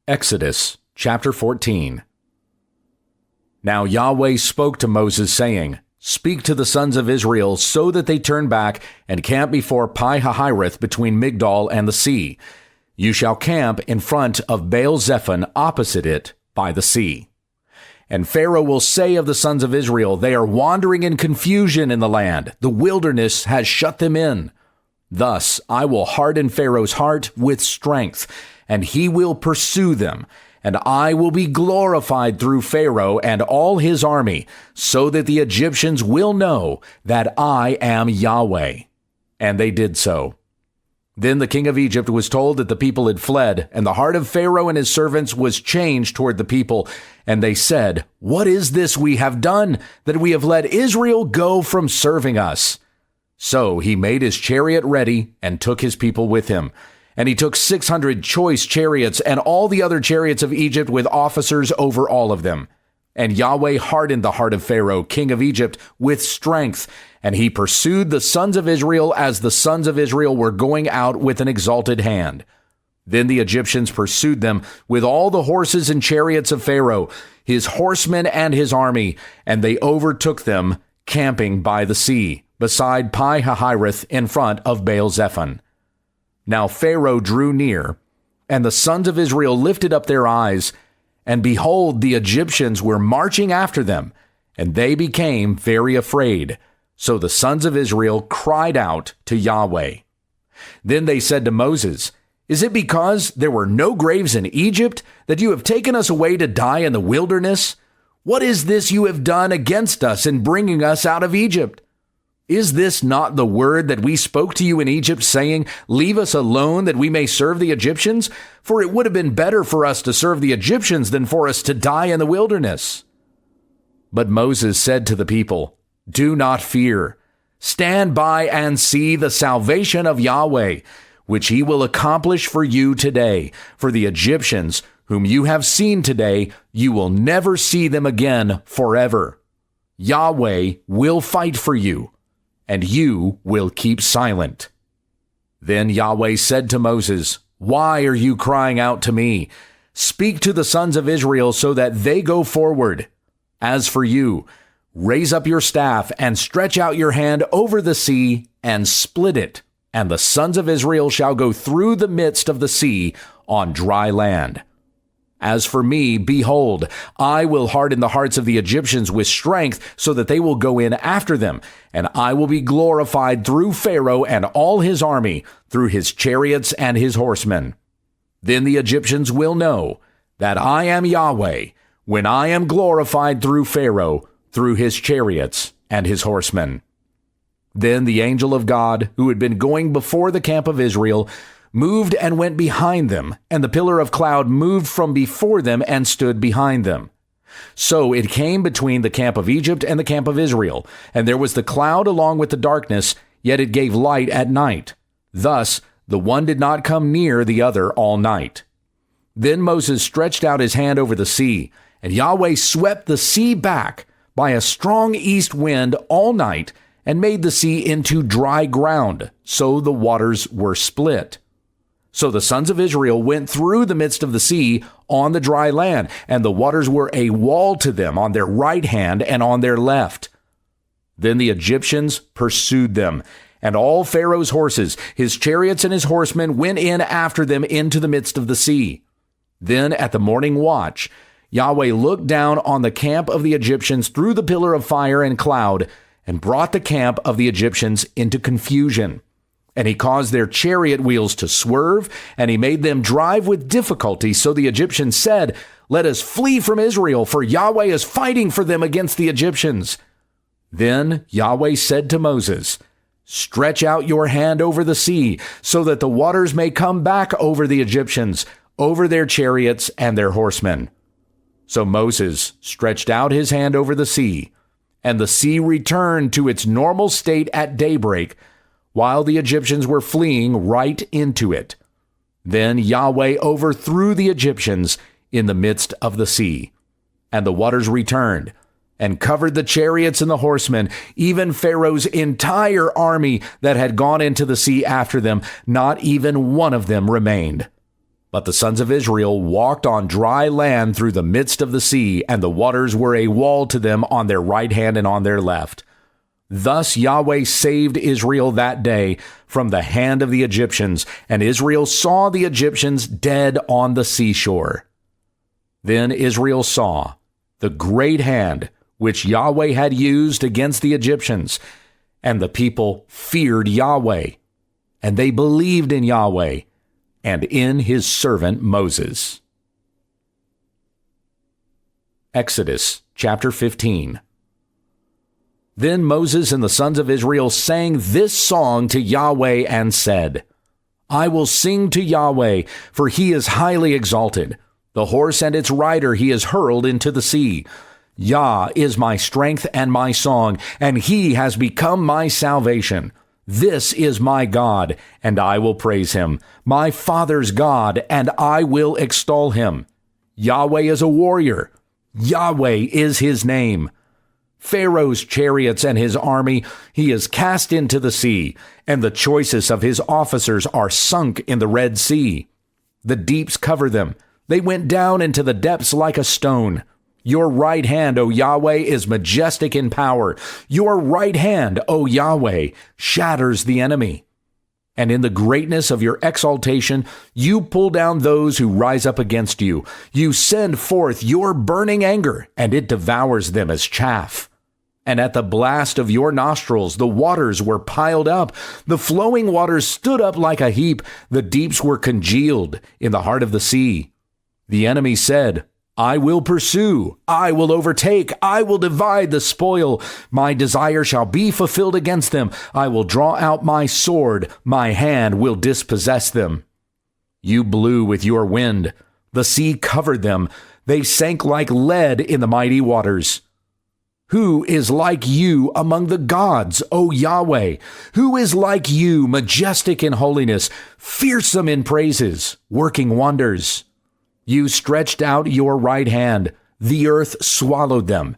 Exodus chapter 14. Now Yahweh spoke to Moses, saying, Speak to the sons of Israel so that they turn back and camp before Pi-hahiroth between Migdol and the sea. You shall camp in front of Baal-zephon opposite it by the sea. And Pharaoh will say of the sons of Israel, They are wandering in confusion in the land. The wilderness has shut them in. Thus I will harden Pharaoh's heart with strength, and he will pursue them. And I will be glorified through Pharaoh and all his army, so that the Egyptians will know that I am Yahweh. And they did so. Then the king of Egypt was told that the people had fled, and the heart of Pharaoh and his servants was changed toward the people. And they said, What is this we have done, that we have let Israel go from serving us? So he made his chariot ready and took his people with him. And he took 600 choice chariots and all the other chariots of Egypt with officers over all of them. And Yahweh hardened the heart of Pharaoh, king of Egypt, with strength. And he pursued the sons of Israel as the sons of Israel were going out with an exalted hand. Then the Egyptians pursued them with all the horses and chariots of Pharaoh, his horsemen and his army, and they overtook them, camping by the sea, beside Pi-hahiroth in front of Baal-zephon. Now Pharaoh drew near, and the sons of Israel lifted up their eyes, and behold, the Egyptians were marching after them, and they became very afraid. So the sons of Israel cried out to Yahweh. Then they said to Moses, Is it because there were no graves in Egypt that you have taken us away to die in the wilderness? What is this you have done against us in bringing us out of Egypt? Is this not the word that we spoke to you in Egypt, saying, Leave us alone that we may serve the Egyptians? For it would have been better for us to serve the Egyptians than for us to die in the wilderness. But Moses said to the people, Do not fear. Stand by and see the salvation of Yahweh, which he will accomplish for you today. For the Egyptians, whom you have seen today, you will never see them again forever. Yahweh will fight for you, and you will keep silent. Then Yahweh said to Moses, Why are you crying out to me? Speak to the sons of Israel so that they go forward. As for you, raise up your staff and stretch out your hand over the sea and split it, and the sons of Israel shall go through the midst of the sea on dry land. As for me, behold, I will harden the hearts of the Egyptians with strength so that they will go in after them, and I will be glorified through Pharaoh and all his army, through his chariots and his horsemen. Then the Egyptians will know that I am Yahweh, when I am glorified through Pharaoh, through his chariots and his horsemen. Then the angel of God, who had been going before the camp of Israel, moved and went behind them, and the pillar of cloud moved from before them and stood behind them. So it came between the camp of Egypt and the camp of Israel, and there was the cloud along with the darkness, yet it gave light at night. Thus the one did not come near the other all night. Then Moses stretched out his hand over the sea, and Yahweh swept the sea back by a strong east wind all night, and made the sea into dry ground, so the waters were split. So the sons of Israel went through the midst of the sea on the dry land, and the waters were a wall to them on their right hand and on their left. Then the Egyptians pursued them, and all Pharaoh's horses, his chariots and his horsemen went in after them into the midst of the sea. Then at the morning watch, Yahweh looked down on the camp of the Egyptians through the pillar of fire and cloud, and brought the camp of the Egyptians into confusion. And he caused their chariot wheels to swerve, and he made them drive with difficulty. So the Egyptians said, Let us flee from Israel, for Yahweh is fighting for them against the Egyptians. Then Yahweh said to Moses, Stretch out your hand over the sea, so that the waters may come back over the Egyptians, over their chariots and their horsemen. So Moses stretched out his hand over the sea, and the sea returned to its normal state at daybreak, while the Egyptians were fleeing right into it. Then Yahweh overthrew the Egyptians in the midst of the sea, and the waters returned and covered the chariots and the horsemen, even Pharaoh's entire army that had gone into the sea after them. Not even one of them remained. But the sons of Israel walked on dry land through the midst of the sea, and the waters were a wall to them on their right hand and on their left. Thus Yahweh saved Israel that day from the hand of the Egyptians, and Israel saw the Egyptians dead on the seashore. Then Israel saw the great hand which Yahweh had used against the Egyptians, and the people feared Yahweh, and they believed in Yahweh and in his servant Moses. Exodus chapter 15. Then Moses and the sons of Israel sang this song to Yahweh and said, I will sing to Yahweh, for he is highly exalted. The horse and its rider he has hurled into the sea. Yah is my strength and my song, and he has become my salvation. This is my God, and I will praise him, my father's God, and I will extol him. Yahweh is a warrior. Yahweh is his name. Pharaoh's chariots and his army he is cast into the sea, and the choicest of his officers are sunk in the Red Sea. The deeps cover them. They went down into the depths like a stone. Your right hand, O Yahweh, is majestic in power. Your right hand, O Yahweh, shatters the enemy. And in the greatness of your exaltation, you pull down those who rise up against you. You send forth your burning anger, and it devours them as chaff. And at the blast of your nostrils, the waters were piled up. The flowing waters stood up like a heap. The deeps were congealed in the heart of the sea. The enemy said, I will pursue, I will overtake, I will divide the spoil. My desire shall be fulfilled against them. I will draw out my sword, my hand will dispossess them. You blew with your wind. The sea covered them. They sank like lead in the mighty waters. Who is like you among the gods, O Yahweh? Who is like you, majestic in holiness, fearsome in praises, working wonders? You stretched out your right hand. The earth swallowed them.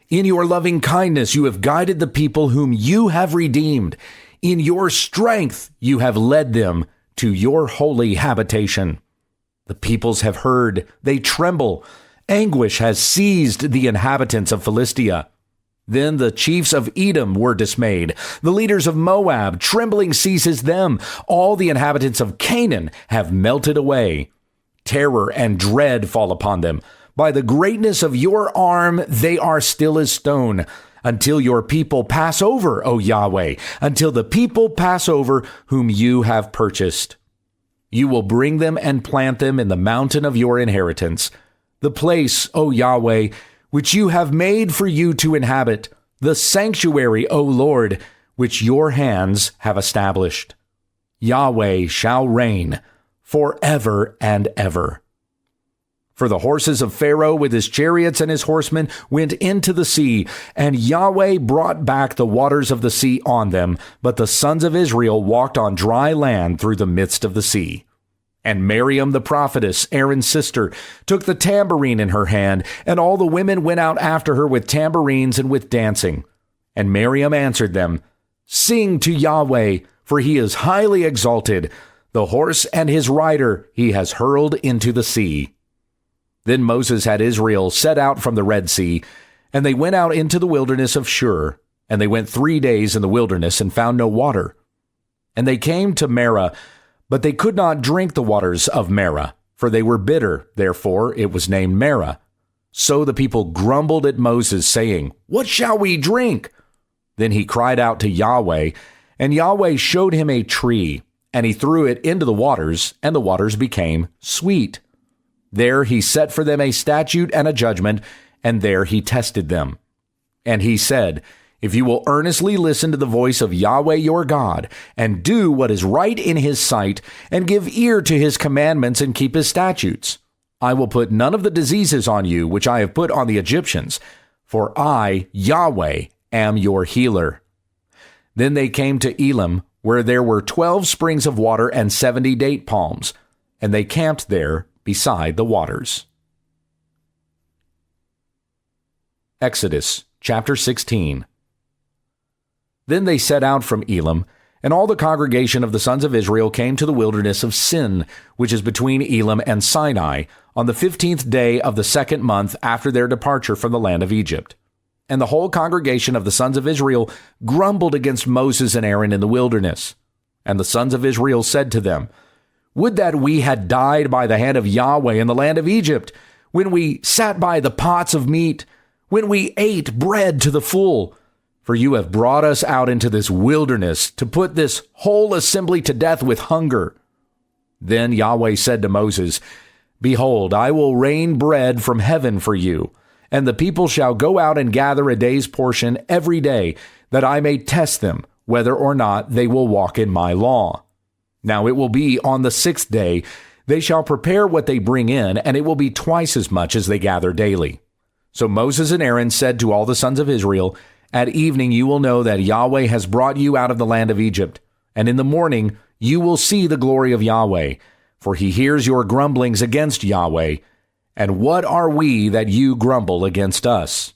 In your loving kindness you have guided the people whom you have redeemed. In your strength you have led them to your holy habitation. The peoples have heard, they tremble. Anguish has seized the inhabitants of Philistia. Then the chiefs of Edom were dismayed. The leaders of Moab, trembling seizes them. All the inhabitants of Canaan have melted away. Terror and dread fall upon them. By the greatness of your arm, they are still as stone, until your people pass over, O Yahweh, until the people pass over whom you have purchased. You will bring them and plant them in the mountain of your inheritance, the place, O Yahweh, which you have made for you to inhabit, the sanctuary, O Lord, which your hands have established. Yahweh shall reign forever and ever. For the horses of Pharaoh with his chariots and his horsemen went into the sea, and Yahweh brought back the waters of the sea on them, but the sons of Israel walked on dry land through the midst of the sea. And Miriam the prophetess, Aaron's sister, took the tambourine in her hand, and all the women went out after her with tambourines and with dancing. And Miriam answered them, Sing to Yahweh, for he is highly exalted. The horse and his rider he has hurled into the sea. Then Moses had Israel set out from the Red Sea, and they went out into the wilderness of Shur, and they went 3 days in the wilderness and found no water. And they came to Marah, but they could not drink the waters of Marah, for they were bitter. Therefore it was named Marah. So the people grumbled at Moses, saying, What shall we drink? Then he cried out to Yahweh, and Yahweh showed him a tree, and he threw it into the waters, and the waters became sweet. There he set for them a statute and a judgment, and there he tested them. And he said, If you will earnestly listen to the voice of Yahweh your God, and do what is right in his sight, and give ear to his commandments and keep his statutes, I will put none of the diseases on you which I have put on the Egyptians, for I, Yahweh, am your healer. Then they came to Elim, where there were 12 springs of water and 70 date palms, and they camped there beside the waters. Exodus chapter 16. Then they set out from Elim, And all the congregation of the sons of Israel came to the wilderness of Sin, which is between Elim and Sinai, on the 15th day of the 2nd month after their departure from the land of Egypt. And the whole congregation of the sons of Israel grumbled against Moses and Aaron in the wilderness. And the sons of Israel said to them, "Would that we had died by the hand of Yahweh in the land of Egypt, when we sat by the pots of meat, when we ate bread to the full. For you have brought us out into this wilderness to put this whole assembly to death with hunger." Then Yahweh said to Moses, "Behold, I will rain bread from heaven for you, and the people shall go out and gather a day's portion every day, that I may test them, whether or not they will walk in my law. Now it will be on the 6th day, they shall prepare what they bring in, and it will be twice as much as they gather daily." So Moses and Aaron said to all the sons of Israel, "At evening you will know that Yahweh has brought you out of the land of Egypt, and in the morning you will see the glory of Yahweh, for he hears your grumblings against Yahweh. And what are we that you grumble against us?"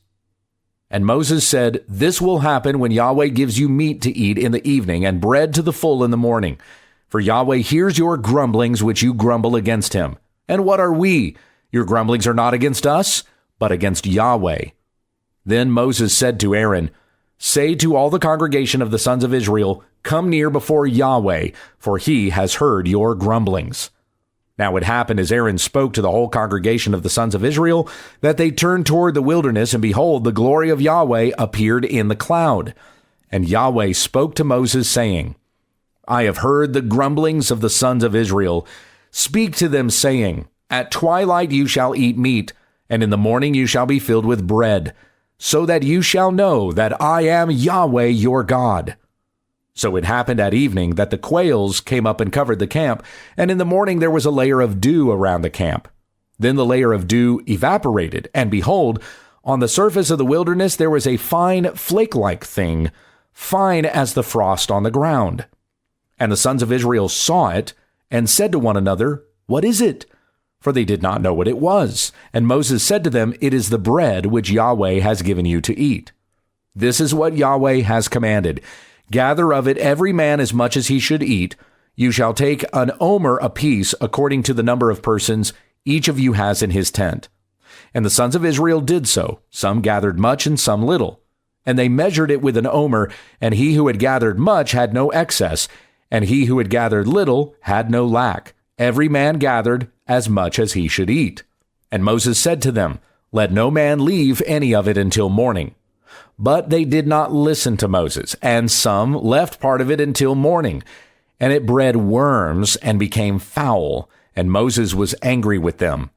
And Moses said, "This will happen when Yahweh gives you meat to eat in the evening and bread to the full in the morning. For Yahweh hears your grumblings which you grumble against him. And what are we? Your grumblings are not against us, but against Yahweh." Then Moses said to Aaron, "Say to all the congregation of the sons of Israel, Come near before Yahweh, for he has heard your grumblings." Now it happened as Aaron spoke to the whole congregation of the sons of Israel, that they turned toward the wilderness, and behold, the glory of Yahweh appeared in the cloud. And Yahweh spoke to Moses, saying, "I have heard the grumblings of the sons of Israel. Speak to them, saying, At twilight you shall eat meat, and in the morning you shall be filled with bread, so that you shall know that I am Yahweh your God." So it happened at evening that the quails came up and covered the camp, and in the morning there was a layer of dew around the camp. Then the layer of dew evaporated, and behold, on the surface of the wilderness there was a fine flake-like thing, fine as the frost on the ground. And the sons of Israel saw it, and said to one another, "What is it?" For they did not know what it was. And Moses said to them, "It is the bread which Yahweh has given you to eat. This is what Yahweh has commanded. Gather of it every man as much as he should eat. You shall take an omer apiece according to the number of persons each of you has in his tent." And the sons of Israel did so. Some gathered much and some little. And they measured it with an omer, and he who had gathered much had no excess, and he who had gathered little had no lack. Every man gathered as much as he should eat. And Moses said to them, "Let no man leave any of it until morning." But they did not listen to Moses, and some left part of it until morning. And it bred worms and became foul, and Moses was angry with them.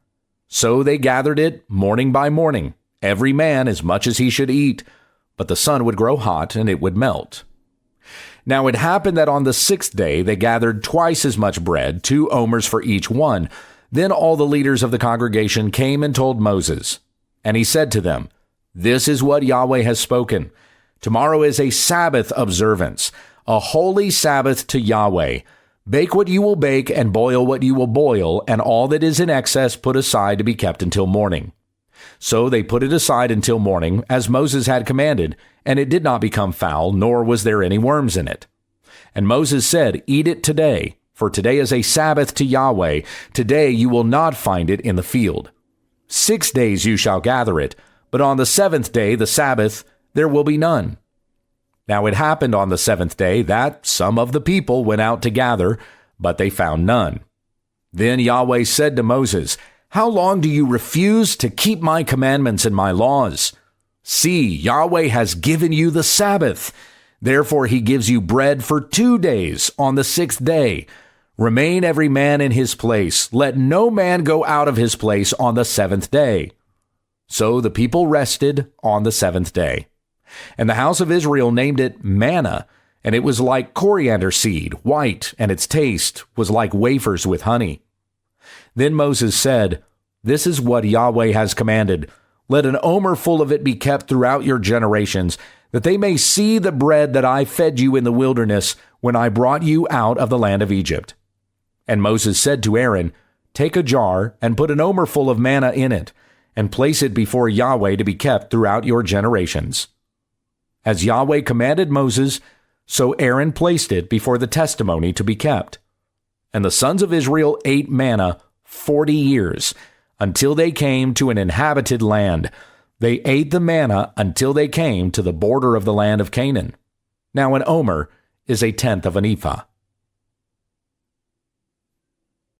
So they gathered it morning by morning, every man as much as he should eat. But the sun would grow hot, and it would melt. Now it happened that on the 6th day they gathered twice as much bread, 2 omers for each one. Then all the leaders of the congregation came and told Moses. And he said to them, "This is what Yahweh has spoken. Tomorrow is a Sabbath observance, a holy Sabbath to Yahweh. Bake what you will bake and boil what you will boil, and all that is in excess put aside to be kept until morning." So they put it aside until morning, as Moses had commanded, and it did not become foul, nor was there any worms in it. And Moses said, "Eat it today, for today is a Sabbath to Yahweh. Today you will not find it in the field. 6 days you shall gather it, but on the 7th day, the Sabbath, there will be none." Now it happened on the 7th day that some of the people went out to gather, but they found none. Then Yahweh said to Moses, "How long do you refuse to keep my commandments and my laws? See, Yahweh has given you the Sabbath. Therefore he gives you bread for 2 days on the 6th day. Remain every man in his place. Let no man go out of his place on the 7th day." So the people rested on the 7th day. And the house of Israel named it manna, and it was like coriander seed, white, and its taste was like wafers with honey. Then Moses said, "This is what Yahweh has commanded. Let an omer full of it be kept throughout your generations, that they may see the bread that I fed you in the wilderness when I brought you out of the land of Egypt." And Moses said to Aaron, "Take a jar and put an omer full of manna in it, and place it before Yahweh to be kept throughout your generations." As Yahweh commanded Moses, So Aaron placed it before the testimony to be kept. And the sons of Israel ate manna 40 years, until they came to an inhabited land. They ate the manna until they came to the border of the land of Canaan. Now an omer is a tenth of an ephah.